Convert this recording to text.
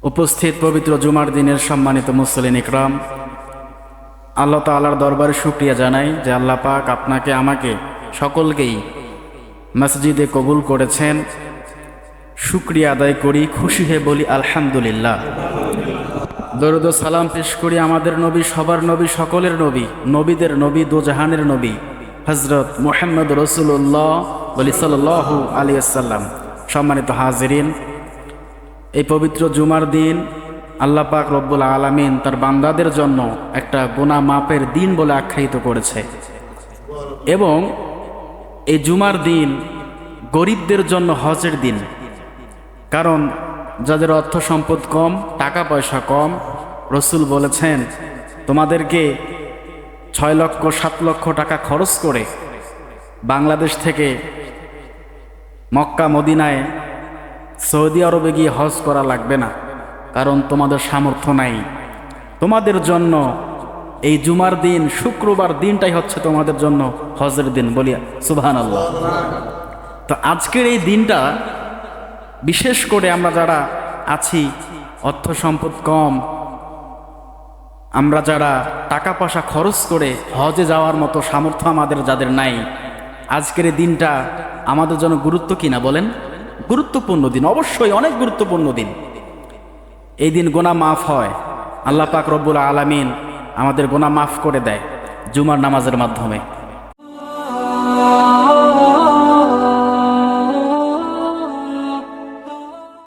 উপস্থিত পবিত্র জুমার দিনের সম্মানিত মুসলিম ইকরাম, আল্লাহ তাআলার দরবারে শুকরিয়া জানাই যে আল্লাহ পাক আপনাকে আমাকে সকলকেই মসজিদে কবুল করেছেন। শুকরিয়া আদায় করি, খুশি হয়ে বলি আলহামদুলিল্লাহ। দরুদ ও সালাম পেশ করি আমাদের নবী, সবার নবী, সকলের নবী, নবীদের নবী, দোজাহানের নবী হযরত মুহাম্মদ রাসূলুল্লাহ সাল্লাল্লাহু আলাইহি ওয়াসাল্লাম। সম্মানিত হাজিরিন, এই পবিত্র জুমার দিন আল্লাহ পাক রব্বুল আলামিন তার বান্দাদের জন্য একটা গুনাহ মাপের দিন বলে আখ্যায়িত করেছে এবং এই জুমার দিন গরিবদের জন্য হজের দিন। কারণ যাদের অর্থ সম্পদ কম, টাকা পয়সা কম, রসুল বলেছেন তোমাদেরকে 6 লক্ষ 7 লক্ষ টাকা খরচ করে বাংলাদেশ থেকে মক্কা মদিনায় সৌদি আরবে গিয়ে হজ করা লাগবে না, কারণ তোমাদের সামর্থ্য নাই। তোমাদের জন্য এই জুমার দিন, শুক্রবার দিনটাই হচ্ছে তোমাদের জন্য হজের দিন। বলিয়া সুবহানাল্লাহ। তো আজকের এই দিনটা বিশেষ করে আমরা যারা আছি অর্থ সম্পদ কম, আমরা যারা টাকা পয়সা খরচ করে হজে যাওয়ার মতো সামর্থ্য আমাদের যাদের নাই, আজকের এই দিনটা আমাদের জন্য গুরুত্ব কিনা বলেন? গুরুত্বপূর্ণ দিন, অবশ্যই অনেক গুরুত্বপূর্ণ দিন। এই দিন গুনাহ মাফ হয়, আল্লাহ পাক রব্বুল আলামিন আমাদের গুনাহ মাফ করে দেয় জুমার নামাজের মাধ্যমে।